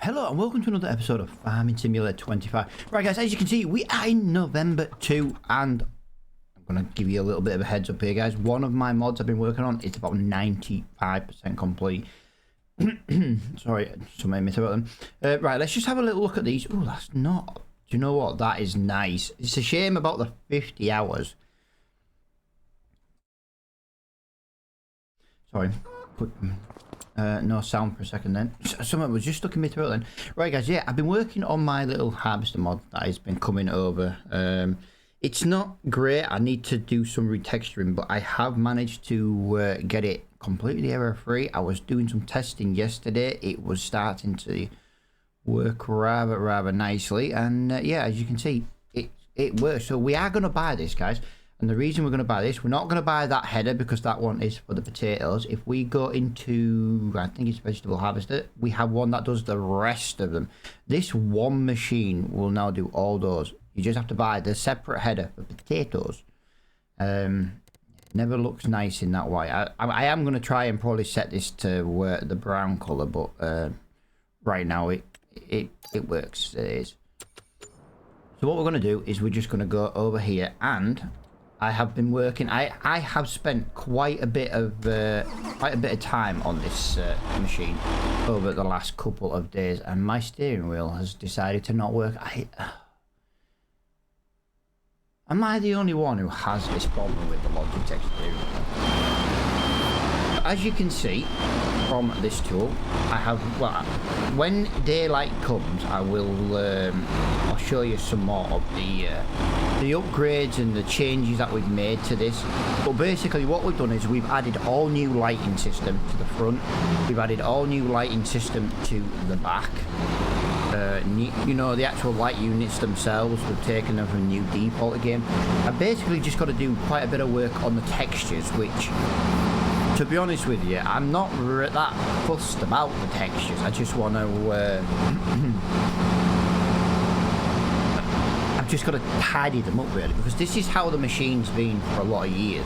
Hello and welcome to another episode of Farming Simulator 25. Right guys, as you can see, we are in November 2 and I'm going to give you a little bit of a heads up here guys. One of my mods I've been working on is about 95% complete. Sorry, somebody missed about them. Right, let's just have a little look at these. Oh, that's not... Do you know what? That is nice. It's a shame about the 50 hours. Sorry. No sound for a second then. Something was just stuck in my throat then. Right guys, yeah, I've been working on my little harvester mod that has been coming over. It's not great. I need to do some retexturing, but I have managed to get it completely error free. I was doing some testing yesterday. It was starting to work rather nicely, and yeah, as you can see, it works. So we are going to buy this guys. And the reason we're going to buy this, we're not going to buy that header because that one is for the potatoes. If we go into, I think it's vegetable harvester, we have one that does the rest of them. This one machine will now do all those. You just have to buy the separate header for potatoes. Never looks nice in that way. I am going to try and probably set this to the brown colour, but right now it works. It is. So what we're going to do is we're just going to go over here, and I have been working. I have spent quite a bit of time on this machine over the last couple of days, and my steering wheel has decided to not work. Am I the only one who has this problem with the Logitech steering wheel? As you can see from this tool, I have, well, when daylight comes, I will I'll show you some more of the upgrades and the changes that we've made to this. But basically what we've done is we've added all new lighting system to the front, we've added all new lighting system to the back. You know, the actual light units themselves, we've taken them from new default again. I basically just got to do quite a bit of work on the textures, which, to be honest with you, I'm not that fussed about the textures. I just want to I've just got to tidy them up really, because this is how the machine's been for a lot of years.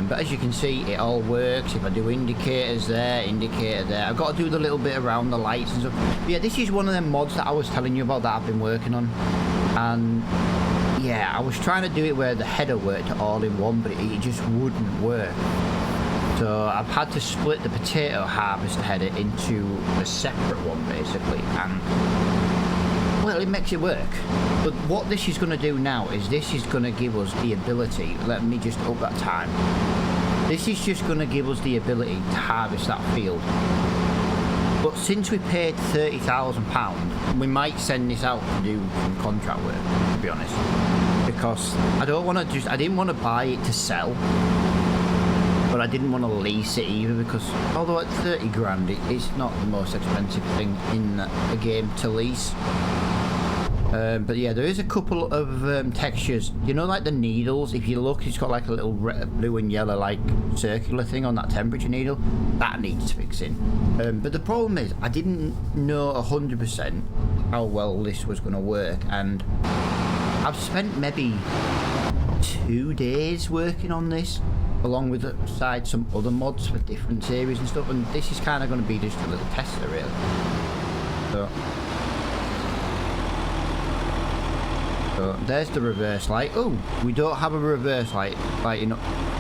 But as you can see, it all works. If I do indicators there, indicator there, I've got to do the little bit around the lights and stuff. But yeah, this is one of them mods that I was telling you about that I've been working on. And yeah, I was trying to do it where the header worked all in one, but it just wouldn't work. So I've had to split the potato harvester header into a separate one basically, and well, it makes it work. But what this is going to do now is this is going to give us the ability, let me just up that time, this is just going to give us the ability to harvest that field. But since we paid £30,000, we might send this out to do some contract work, to be honest, because I didn't want to buy it to sell, but I didn't want to lease it either, because although at 30 grand it's not the most expensive thing in the game to lease. But yeah, there is a couple of textures, you know, like the needles. If you look, it's got like a little red, blue and yellow like circular thing on that temperature needle that needs fixing. But the problem is I didn't know 100% how well this was going to work, and I've spent maybe 2 days working on this, along with some other mods for different series and stuff, and this is kind of going to be just a little tester really. So there's the reverse light. Oh, we don't have a reverse light, you know.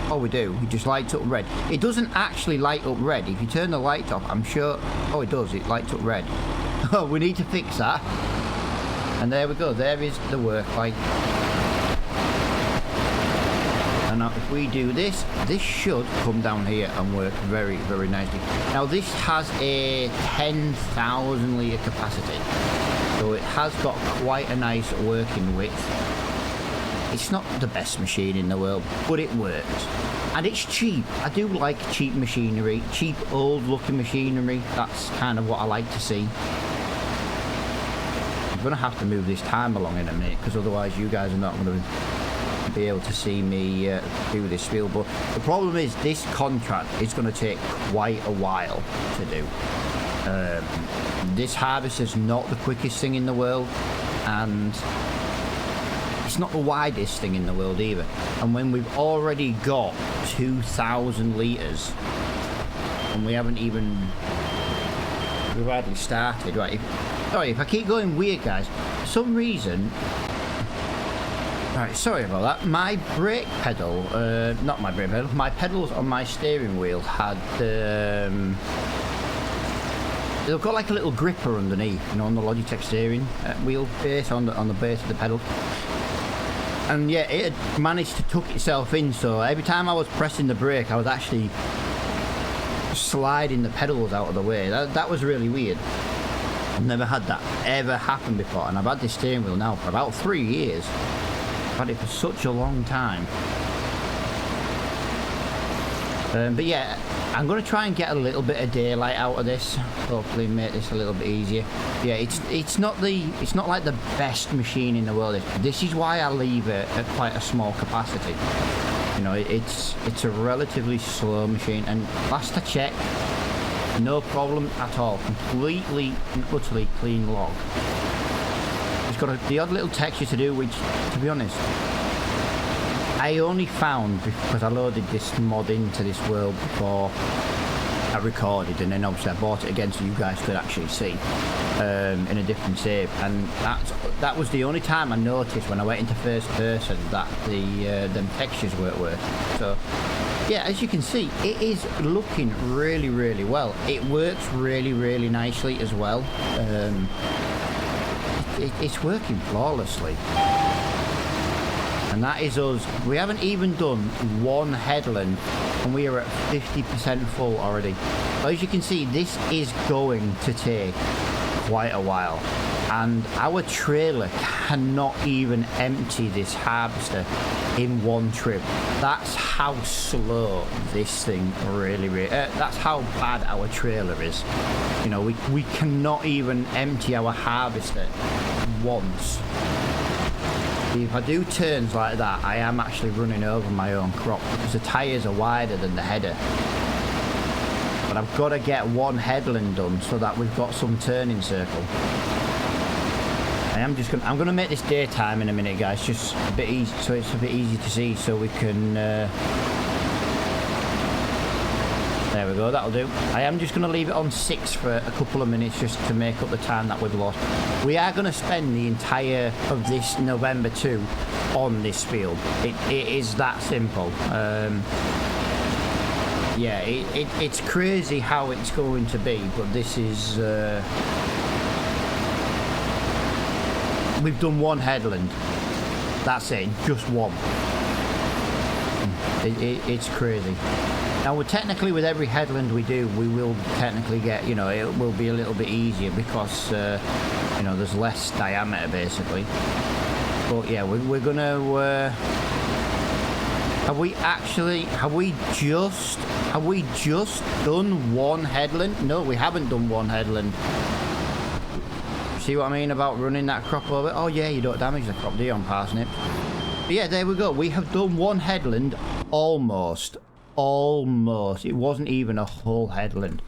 Oh, we do. It just lights up red. It doesn't actually light up red. If you turn the light off, I'm sure. Oh, it does. It lights up red. Oh, we need to fix that. And there we go. There is the work light. And now if we do this, this should come down here and work very nicely. Now this has a 10,000 litre capacity, so it has got quite a nice working width. It's not the best machine in the world, but it works. And it's cheap. I do like cheap machinery, cheap old looking machinery. That's kind of what I like to see. I'm going to have to move this time along in a minute, because otherwise you guys are not going to be able to see me do this spiel. But the problem is this contract is going to take quite a while to do. This harvester's not the quickest thing in the world, and it's not the widest thing in the world either. And when we've already got 2,000 litres and we haven't even we've hardly started. Right, sorry if I keep going weird, guys. For some reason... Right, sorry about that. My brake pedal, not my brake pedal, my pedals on my steering wheel had... they've got like a little gripper underneath, you know, on the Logitech steering wheel base, on the base of the pedal. And yeah, it had managed to tuck itself in, so every time I was pressing the brake, I was actually sliding the pedals out of the way. That was really weird. I've never had that ever happen before, and I've had this steering wheel now for about 3 years. I've had it for such a long time. But yeah, I'm going to try and get a little bit of daylight out of this. Hopefully make this a little bit easier. Yeah, it's not like the best machine in the world. This is why I leave it at quite a small capacity. You know, it's a relatively slow machine, and last I checked, no problem at all. Completely and utterly clean log. It's got the odd little texture to do, which, to be honest, I only found because I loaded this mod into this world before I recorded, and then obviously I bought it again so you guys could actually see in a different save, and that was the only time I noticed when I went into first person that them textures weren't working. So yeah, as you can see, it is looking really, really well. It works really, really nicely as well. It's working flawlessly. And that is us. We haven't even done one headland, and we are at 50% full already. But as you can see, this is going to take quite a while. And our trailer cannot even empty this harvester in one trip. That's how slow this thing really, that's how bad our trailer is. You know, we cannot even empty our harvester once. If I do turns like that, I am actually running over my own crop because the tyres are wider than the header. But I've got to get one headland done so that we've got some turning circle. I'm going to make this daytime in a minute, guys, just a bit easy, so it's a bit easy to see, so we can. There we go, that'll do. I am just going to leave it on 6 for a couple of minutes just to make up the time that we've lost. We are going to spend the entire of this November 2 on this field. It is that simple. Yeah, it's crazy how it's going to be, but this is... we've done one headland. That's it, just one. It's crazy. Now, we're technically, with every headland we do, we will technically get, you know, it will be a little bit easier because, you know, there's less diameter, basically. But, yeah, we're going to... have we just done one headland? No, we haven't done one headland. See what I mean about running that crop over? Oh, yeah, you don't damage the crop, do you, on parsnip? But, yeah, there we go. We have done one headland almost. Almost. It wasn't even a whole headland.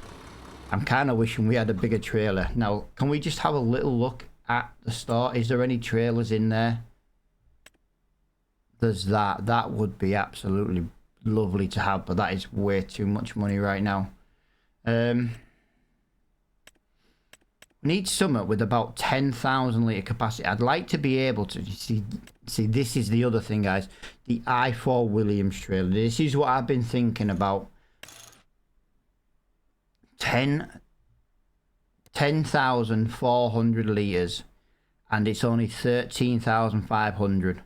I'm kind of wishing we had a bigger trailer. Now, can we just have a little look at the start? Is there any trailers in there? There's that. That would be absolutely lovely to have, but that is way too much money right now. We need something with about 10,000 litre capacity. I'd like to be able to see, this is the other thing, guys. The i4 Williams trailer. This is what I've been thinking about. 10,400 litres, and it's only 13,500.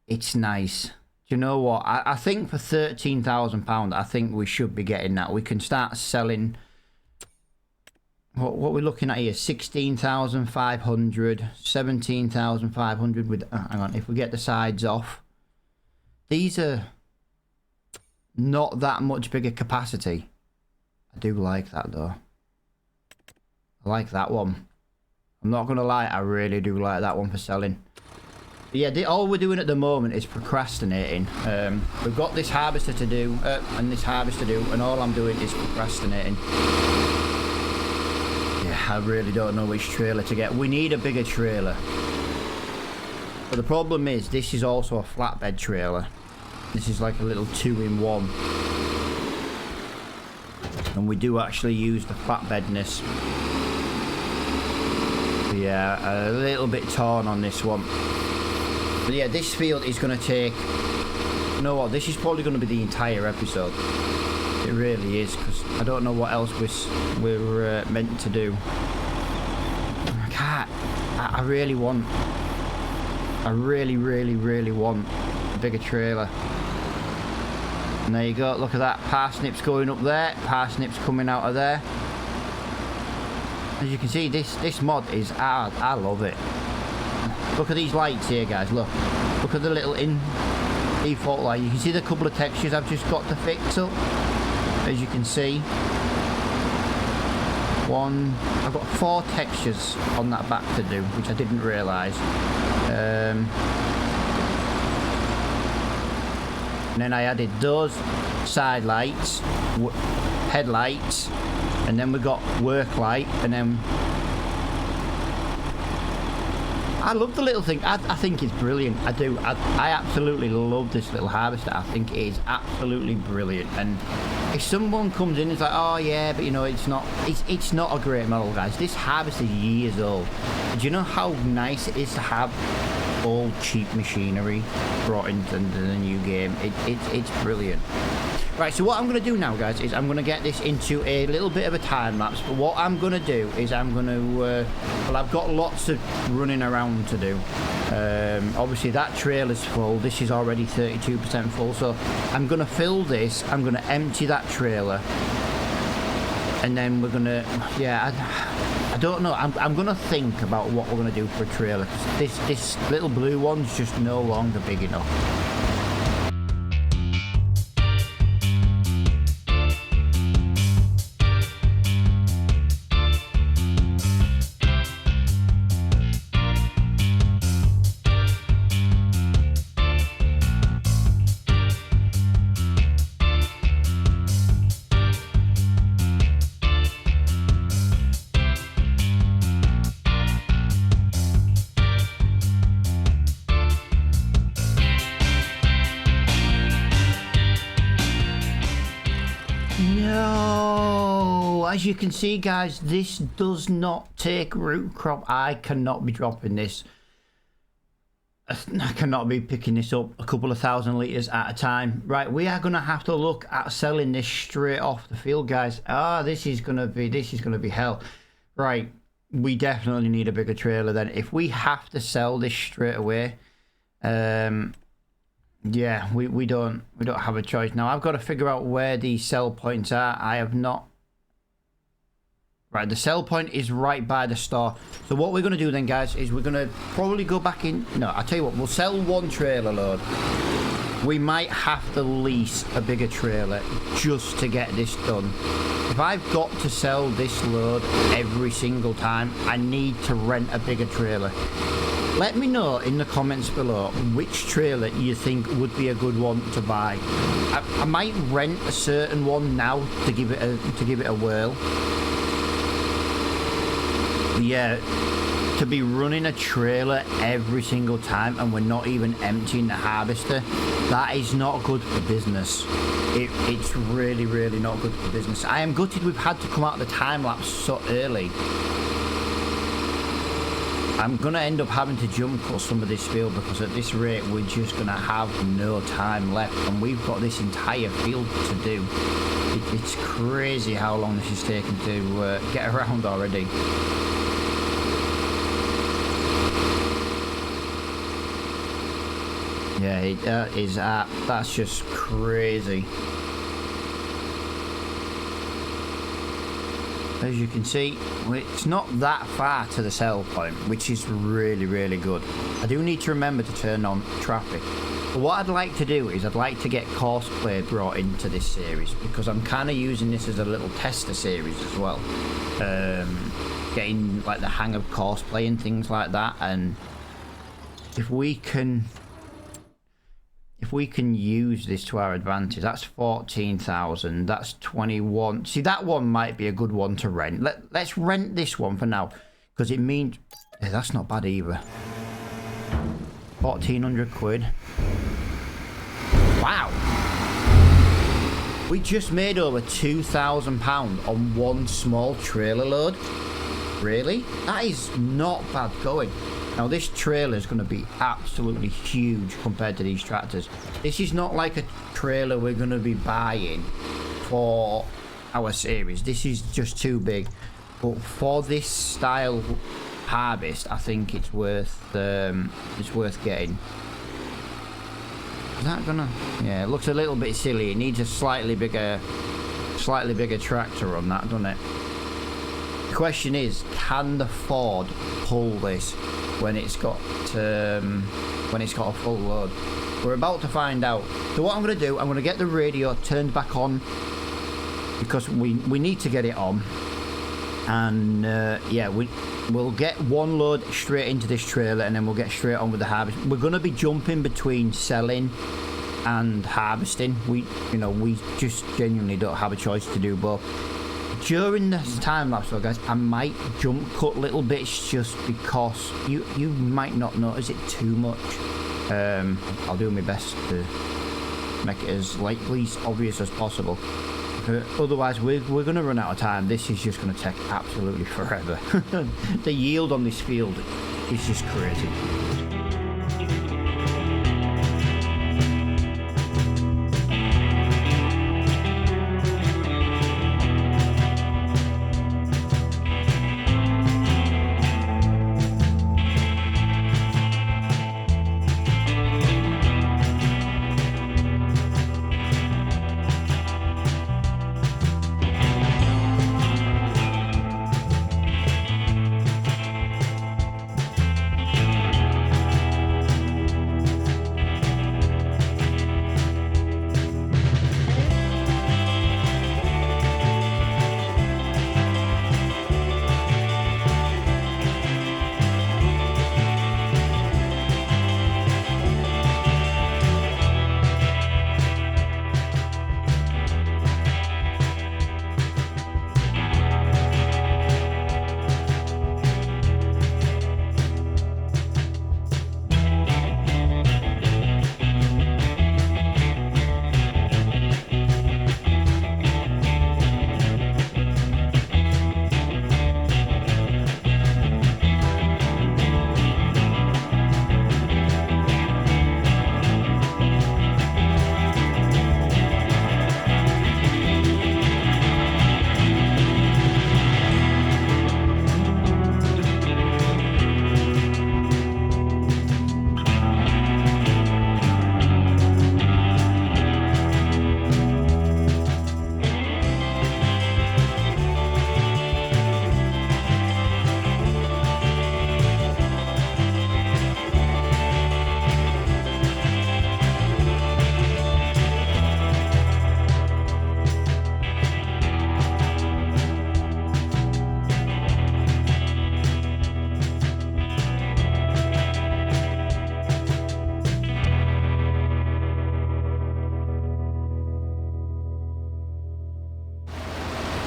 It's nice. Do you know what? I think for £13,000, I think we should be getting that. We can start selling. What we're looking at here, 16,500, 17,500 with, hang on, if we get the sides off. These are not that much bigger capacity. I do like that though. I like that one. I'm not going to lie, I really do like that one for selling. But yeah, all we're doing at the moment is procrastinating. We've got this harvester to do, and this harvest to do, and all I'm doing is procrastinating. I really don't know which trailer to get. We need a bigger trailer. But the problem is, this is also a flatbed trailer. This is like a little 2-in-1. And we do actually use the flatbedness. Yeah, a little bit torn on this one. But yeah, this field is going to take... You know what? This is probably going to be the entire episode. It really is, because I don't know what else we're meant to do. I can't. I really want... I really, really, really want a bigger trailer. And there you go. Look at that. Parsnips going up there. Parsnips coming out of there. As you can see, this mod is hard. I love it. Look at these lights here, guys. Look at the little default light. You can see the couple of textures I've just got to fix up. As you can see, I've got 4 textures on that back to do, which I didn't realise. And then I added those side lights, headlights, and then we got work light, and then I love the little thing. I think it's brilliant. I do. I absolutely love this little harvester. I think it is absolutely brilliant. And if someone comes in and is like, oh yeah, but you know, it's not a great model, guys. This harvester is years old. Do you know how nice it is to have old cheap machinery brought into the new game? It's brilliant. Right, so what I'm going to do now, guys, is I'm going to get this into a little bit of a time lapse. But what I'm going to do is I'm going to, well, I've got lots of running around to do. Obviously, that trailer's full. This is already 32% full. So I'm going to fill this. I'm going to empty that trailer. And then we're going to, yeah, I don't know. I'm going to think about what we're going to do for a trailer. Because this little blue one's just no longer big enough. No, as you can see, guys, this does not take root crop. I cannot be dropping this. I cannot be picking this up a couple of 1,000 litres at a time. Right, we are going to have to look at selling this straight off the field, guys. This is going to be hell. Right, we definitely need a bigger trailer then. If we have to sell this straight away, yeah, we don't have a choice. Now I've got to figure out where these sell points are. I have not. Right, the sell point is right by the store. So what we're going to do then, guys, is we're going to probably go back in. No, I'll tell you what, we'll sell one trailer load. We might have to lease a bigger trailer just to get this done. If I've got to sell this load every single time, I need to rent a bigger trailer. Let me know in the comments below which trailer you think would be a good one to buy. I might rent a certain one now to give it a whirl. Yeah, to be running a trailer every single time and we're not even emptying the harvester, that is not good for business. It's really, really not good for business. I am gutted we've had to come out of the time lapse so early. I'm going to end up having to jump cut some of this field because at this rate we're just going to have no time left and we've got this entire field to do. It's crazy how long this is taking to get around already. Yeah, that's just crazy. As you can see, it's not that far to the sell point, which is really, really good. I do need to remember to turn on traffic. But what I'd like to do is I'd like to get Courseplay brought into this series because I'm kind of using this as a little tester series as well. Getting like the hang of Courseplay and things like that, and if we can use this to our advantage, that's 14,000, that's 21. See, that one might be a good one to rent. Let's rent this one for now, because it means, yeah, that's not bad either. 1,400 quid. Wow. We just made over £2,000 on one small trailer load. Really? That is not bad going. Now this trailer is going to be absolutely huge compared to these tractors. This is not like a trailer we're going to be buying for our series. This is just too big. But for this style harvest, I think it's worth getting. Is that gonna? Yeah, it looks a little bit silly. It needs a slightly bigger tractor on that, doesn't it? The question is, can the Ford pull this when it's got a full load? We're about to find out. So what I'm gonna do, I'm gonna get the radio turned back on because we need to get it on. And yeah, we'll get one load straight into this trailer and then we'll get straight on with the harvest. We're going to be jumping between selling and harvesting. We just genuinely don't have a choice to do both. During this time lapse though, guys, I might jump cut little bits just because you might not notice it too much. I'll do my best to make it as least obvious as possible. Otherwise we're going to run out of time. This is just going to take absolutely forever. The yield on this field is just crazy.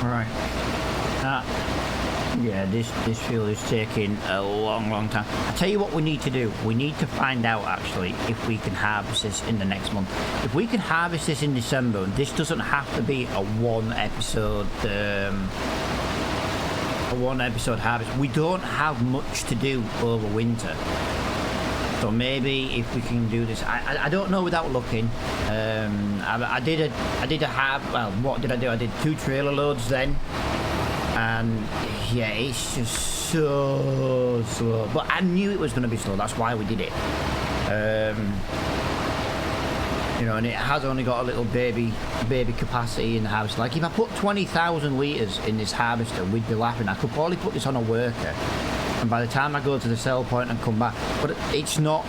Right. Yeah, this field is taking a long time. I tell you what we need to do. We need to find out actually if we can harvest this in the next month. If we can harvest this in December, this doesn't have to be a one episode harvest. We don't have much to do over winter. So maybe if we can do this, I don't know without looking. I did what did I do? I did 2 trailer loads then, and yeah, it's just so slow. But I knew it was going to be slow. That's why we did it. And it has only got a little baby capacity in the house. Like if I put 20,000 litres in this harvester, we'd be laughing. I could probably put this on a worker, and by the time I go to the sell point and come back, but it's not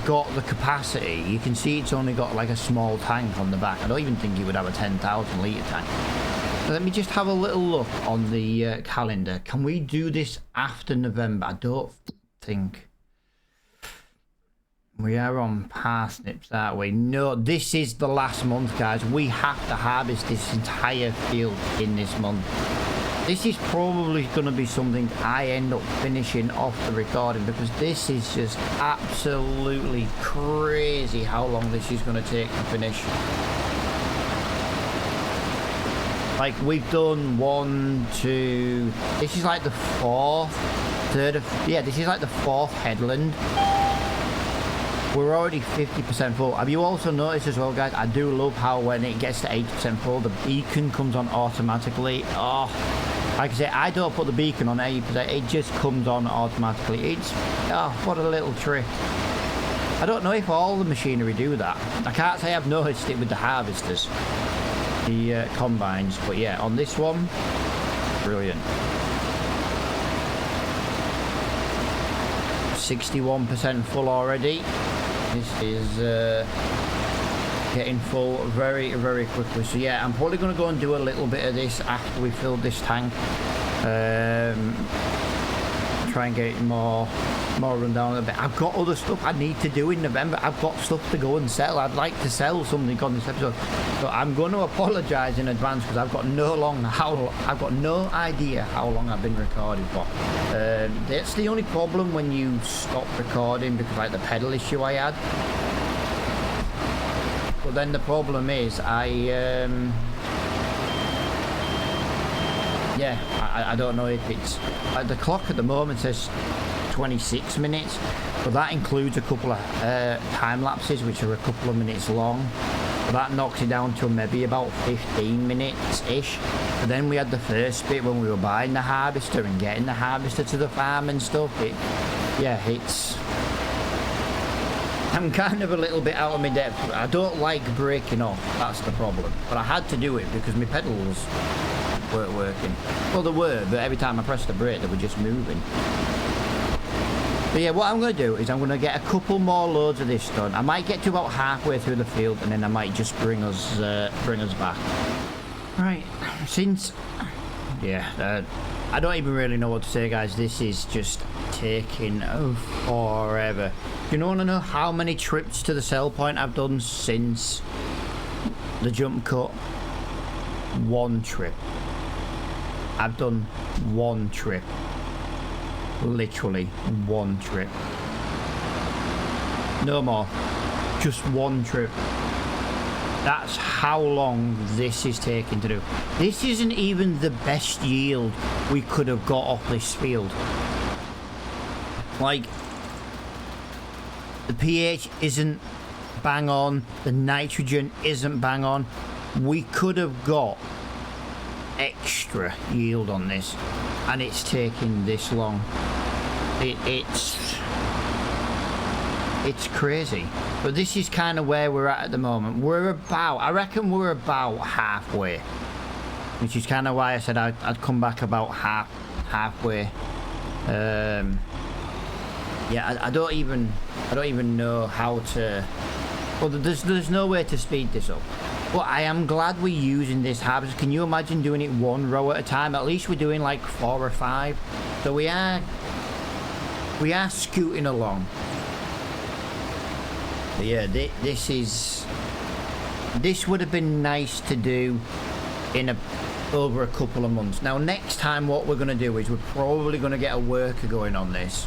got the capacity. You can see it's only got like a small tank on the back. I don't even think it would have a 10,000 litre tank. Let me just have a little look on the calendar. Can we do this after November? I don't think. We are on parsnips, aren't we? No, this is the last month, guys. We have to harvest this entire field in this month. This is probably going to be something I end up finishing off the recording, because this is just absolutely crazy how long this is going to take to finish. Like, we've done 1, 2, this is like the 4th, yeah, this is like the 4th headland. We're already 50% full. Have you also noticed as well, guys, I do love how when it gets to 80% full, the beacon comes on automatically. Oh, like I say, I don't put the beacon on 80%, it just comes on automatically. It's, oh, what a little trick. I don't know if all the machinery do that. I can't say I've noticed it with the harvesters, the combines, but yeah, on this one, brilliant. 61% full already. This is getting full very, very quickly. So yeah, I'm probably going to go and do a little bit of this after we fill this tank. Try and get it more run down a bit. I've got other stuff I need to do in November. I've got stuff to go and sell. I'd like to sell something on this episode, so I'm going to apologise in advance because I've got no idea how long I've been recording for. That's the only problem when you stop recording, because like the pedal issue I had. But then the problem is I don't know if it's the clock at the moment says 26 minutes, but that includes a couple of time lapses which are a couple of minutes long, but that knocks it down to maybe about 15 minutes ish. But then we had the first bit when we were buying the harvester and getting the harvester to the farm and stuff. I'm kind of a little bit out of my depth. I don't like breaking off, that's the problem, but I had to do it because my pedals weren't working. Well, they were, but every time I pressed the brake they were just moving. But yeah, what I'm going to do is I'm going to get a couple more loads of this done. I might get to about halfway through the field and then I might just bring us back. Right, since I don't even really know what to say, guys. This is just taking forever. You don't want to know how many trips to the sell point I've done since the jump cut? 1 trip. I've done 1 trip. Literally 1 trip. No more. Just 1 trip. That's how long this is taking to do. This isn't even the best yield we could have got off this field. Like, the pH isn't bang on, the nitrogen isn't bang on. We could have got extra yield on this, and it's taking this long. It's crazy. But this is kind of where we're at the moment. I reckon we're about halfway, which is kind of why I said I'd come back about halfway. Yeah, I don't even know how to. Well, there's no way to speed this up. But I am glad we're using this harvester. Can you imagine doing it 1 row at a time? At least we're doing like 4 or 5. So we are scooting along. But yeah, this would have been nice to do in over a couple of months. Now next time what we're going to do is we're probably going to get a worker going on this.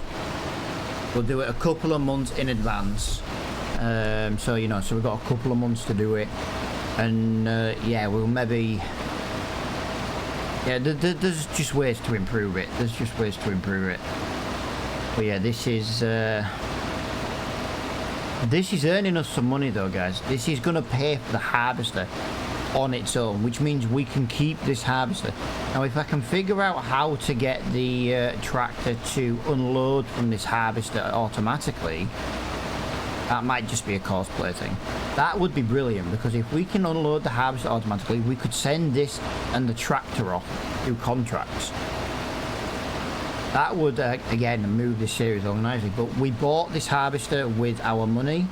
We'll do it a couple of months in advance. So we've got a couple of months to do it. And yeah, we'll maybe, yeah, there's just ways to improve it. But yeah, this is earning us some money though, guys. This is gonna pay for the harvester on its own, which means we can keep this harvester. Now if I can figure out how to get the tractor to unload from this harvester automatically, that might just be a cosplay thing. That would be brilliant, because if we can unload the harvester automatically, we could send this and the tractor off through contracts. That would, again, move this series along nicely. But we bought this harvester with our money,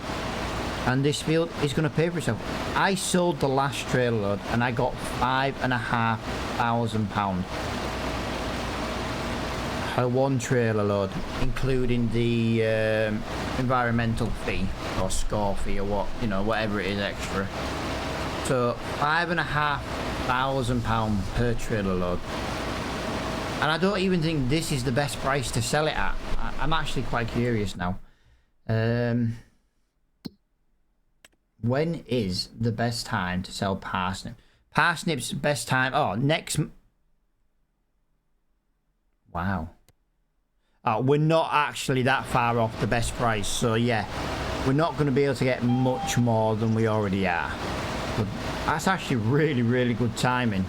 and this field is going to pay for itself. I sold the last trailer load, and I got £5,500. A 1 trailer load, including the environmental fee or score fee or whatever it is extra. So £5,500 per trailer load, and I don't even think this is the best price to sell it at. I'm actually quite curious now. When is the best time to sell parsnip? Parsnips, best time. Oh, next. Wow. We're not actually that far off the best price. So, yeah, we're not going to be able to get much more than we already are. But that's actually really, really good timing.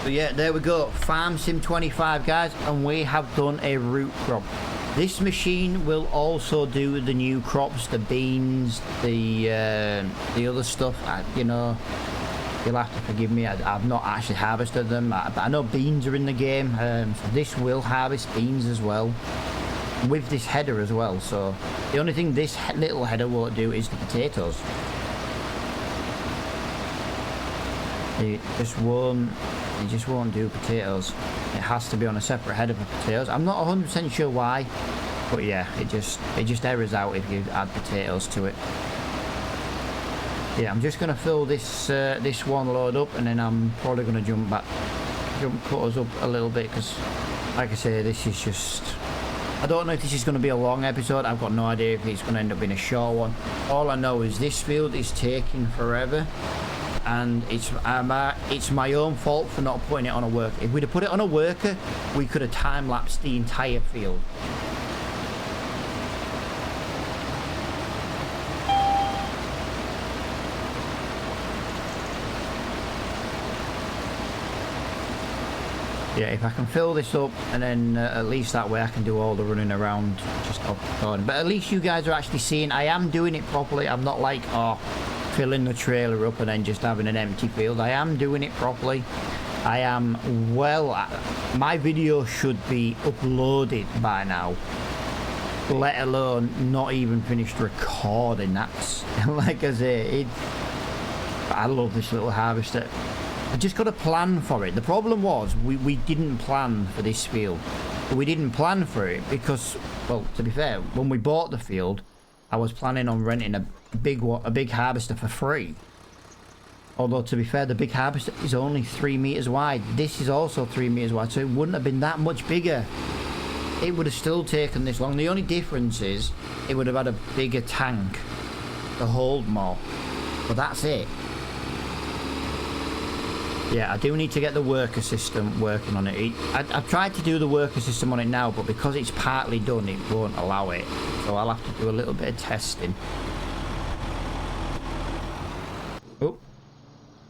So, yeah, there we go. Farm Sim 25, guys. And we have done a root crop. This machine will also do the new crops, the beans, the other stuff. You know, you'll have to forgive me. I've not actually harvested them, but I know beans are in the game. So this will harvest beans as well, with this header as well. So the only thing this little header won't do is the potatoes. It just won't do potatoes. It has to be on a separate header for potatoes. I'm not 100% sure why, but yeah, it just errors out if you add potatoes to it. Yeah, I'm just gonna fill this this one load up, and then I'm probably gonna jump cut us up a little bit, because like I say, this is just, I don't know if this is going to be a long episode. I've got no idea if it's going to end up being a short one. All I know is this field is taking forever, and it's my own fault for not putting it on a worker. If we'd have put it on a worker, we could have time-lapsed the entire field. Yeah, if I can fill this up, and then at least that way I can do all the running around just off recording. But at least you guys are actually seeing I am doing it properly. I'm not like, oh, filling the trailer up and then just having an empty field. I am doing it properly. I am well. My video should be uploaded by now, let alone not even finished recording. That's, like I say, I love this little harvester. I just got a plan for it. The problem was we didn't plan for this field. We didn't plan for it because, well, to be fair, when we bought the field, I was planning on renting a big harvester for free. Although, to be fair, the big harvester is only 3 meters wide. This is also 3 meters wide, so it wouldn't have been that much bigger. It would have still taken this long. The only difference is it would have had a bigger tank to hold more. But that's it. Yeah, I do need to get the worker system working on it. I've tried to do the worker system on it now, but because it's partly done, it won't allow it. So I'll have to do a little bit of testing. Oh,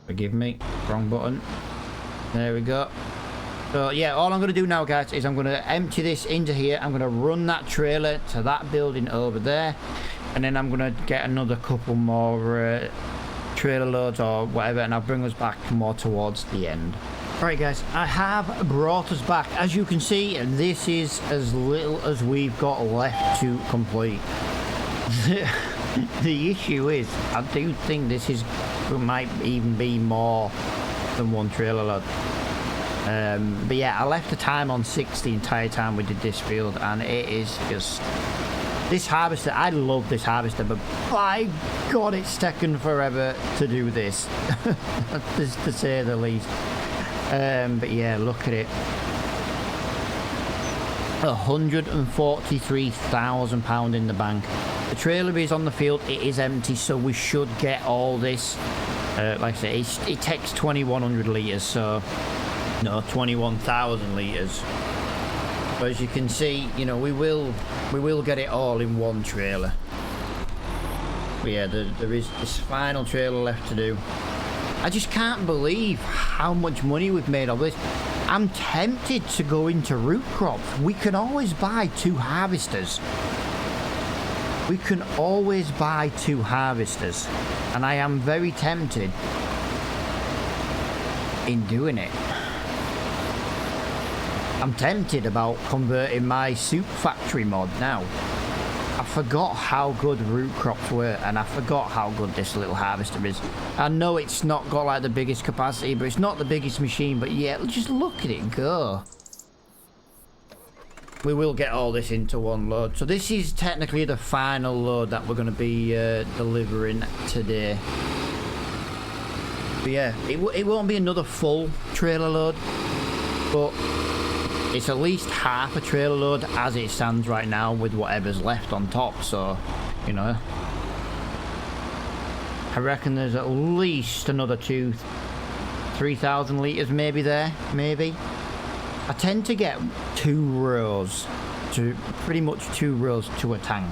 forgive me, wrong button. There we go. So yeah, all I'm going to do now, guys, is I'm going to empty this into here. I'm going to run that trailer to that building over there, and then I'm going to get another couple more trailer loads or whatever, and I'll bring us back more towards the end. Alright guys, I have brought us back. As you can see, this is as little as we've got left to complete. The issue is, I do think this might even be more than one trailer load. But yeah, I left the time on 6 the entire time we did this field, and it is just... This harvester, I love this harvester, but by God, it's taken forever to do this, just to say the least. But yeah, look at it. £143,000 in the bank. The trailer is on the field, it is empty, so we should get all this. Like I say, it takes 2,100 litres, so no, 21,000 litres. But as you can see, you know, we will get it all in one trailer. But yeah, there is this final trailer left to do. I just can't believe how much money we've made of this. I'm tempted to go into root crops. We can always buy 2 harvesters. We can always buy 2 harvesters. And I am very tempted in doing it. I'm tempted about converting my soup factory mod now. I forgot how good root crops were, and I forgot how good this little harvester is. I know it's not got like the biggest capacity, but it's not the biggest machine, but yeah, just look at it go. We will get all this into one load. So this is technically the final load that we're going to be delivering today. But yeah, it won't be another full trailer load, but it's at least half a trailer load as it stands right now with whatever's left on top, so, you know. I reckon there's at least another 3,000 litres maybe there, maybe. I tend to get 2 rows, pretty much 2 rows to a tank.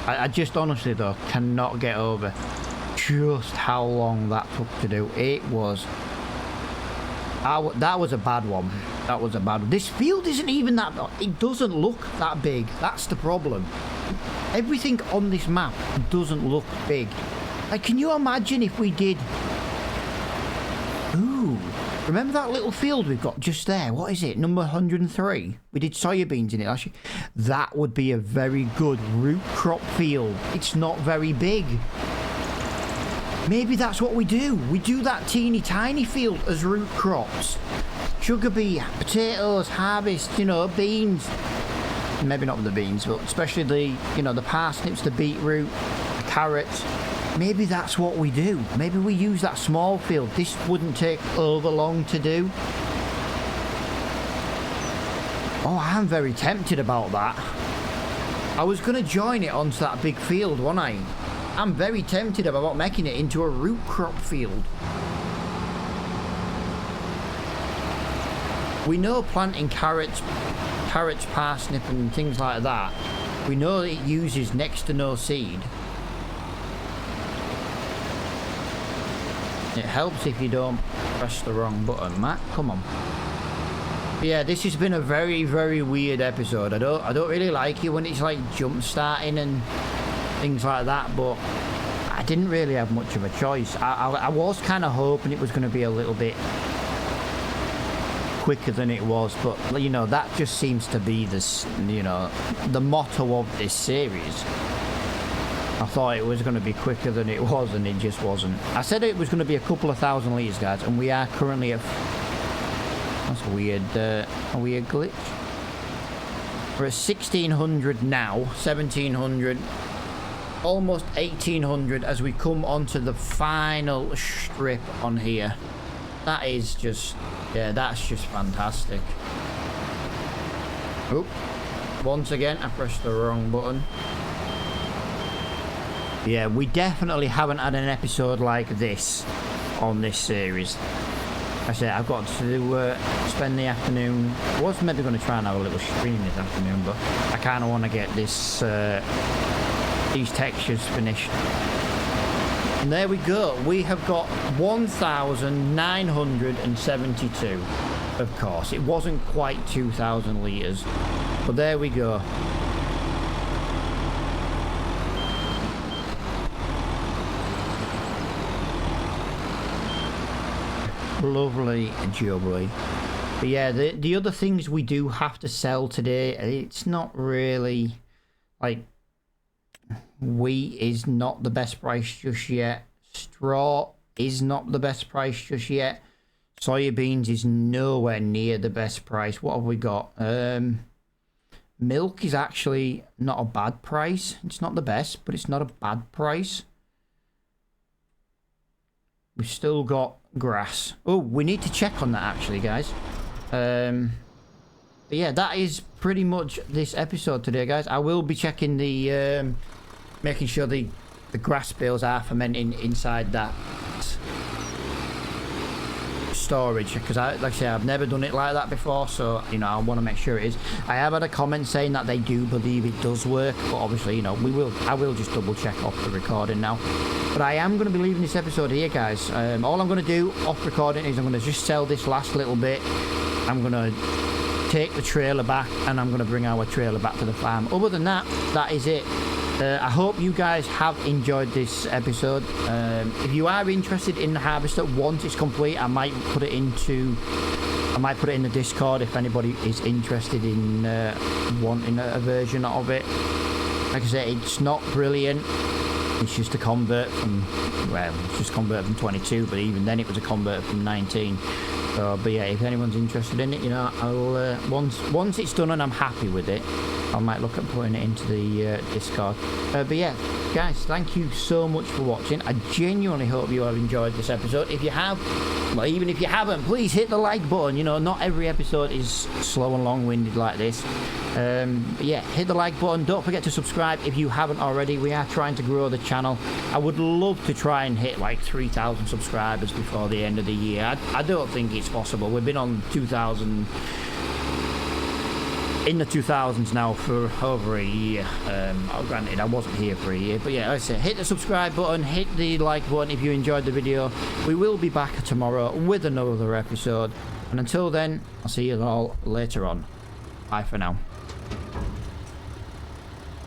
I just honestly though cannot get over just how long that took to do. It was... that was a bad one. That was a bad one. This field isn't even that... It doesn't look that big. That's the problem. Everything on this map doesn't look big. Like, can you imagine if we did... Ooh. Remember that little field we've got just there? What is it? Number 103? We did soybeans in it last year. That would be a very good root crop field. It's not very big. Maybe that's what we do. We do that teeny tiny field as root crops. Sugar beet, potatoes, harvest, you know, beans. Maybe not the beans, but especially the, you know, the parsnips, the beetroot, the carrots. Maybe that's what we do. Maybe we use that small field. This wouldn't take over long to do. Oh, I'm very tempted about that. I was going to join it onto that big field, wasn't I? I'm very tempted about making it into a root crop field. We know planting carrots, parsnip and things like that. We know it uses next to no seed. It helps if you don't press the wrong button, Matt. Come on. Yeah, this has been a very, very weird episode. I don't really like it when it's like jump starting and things like that, but I didn't really have much of a choice. I was kind of hoping it was going to be a little bit quicker than it was, but you know, that just seems to be this, you know, the motto of this series. I thought it was going to be quicker than it was, and it just wasn't. I said it was going to be a couple of thousand litres, guys, and we are currently at... That's a weird glitch. We're at 1600 now, 1700, almost 1800 as we come onto the final strip on here. That is just... Yeah, that's just fantastic. Oh, once again, I pressed the wrong button. Yeah, we definitely haven't had an episode like this on this series. I said I've got to spend the afternoon. I was maybe going to try and have a little stream this afternoon, but I kind of want to get this these textures finished. And there we go. We have got 1,972. Of course, it wasn't quite 2,000 litres, but there we go. Lovely jubbly. But yeah, the other things we do have to sell today, it's not really like... Wheat is not the best price just yet. Straw is not the best price just yet. Soybeans is nowhere near the best price. What have we got? Milk is actually not a bad price. It's not the best, but it's not a bad price. We've still got grass. Oh, we need to check on that actually, guys. But yeah, that is pretty much this episode today, guys. I will be checking the... making sure the grass bales are fermenting inside that storage, because like I say, I've never done it like that before, so you know, I want to make sure it is. I have had a comment saying that they do believe it does work, but obviously, you know, I will just double check off the recording now. But I am going to be leaving this episode here, guys. All I'm going to do off recording is I'm going to just sell this last little bit. I'm going to take the trailer back, and I'm going to bring our trailer back to the farm. Other than that, that is it. I hope you guys have enjoyed this episode. If you are interested in the harvester once it's complete, I might put it in the Discord if anybody is interested in wanting a version of it. Like I said, it's not brilliant. It's just a convert from, well, it's just a convert from 22, but even then it was a convert from 19. So, but yeah, if anyone's interested in it, you know, I'll once it's done and I'm happy with it, I might look at putting it into the Discord. But yeah, guys, thank you so much for watching. I genuinely hope you have enjoyed this episode. If you have, well, even if you haven't, please hit the like button. You know, not every episode is slow and long-winded like this. Yeah, hit the like button. Don't forget to subscribe if you haven't already. We are trying to grow the channel. I would love to try and hit like 3,000 subscribers before the end of the year. I don't think it's possible. We've been on 2,000 in the 2000s now for over a year. Granted, I wasn't here for a year, but yeah, like I said, hit the subscribe button, hit the like button if you enjoyed the video. We will be back tomorrow with another episode, and until then, I'll see you all later on. Bye for now.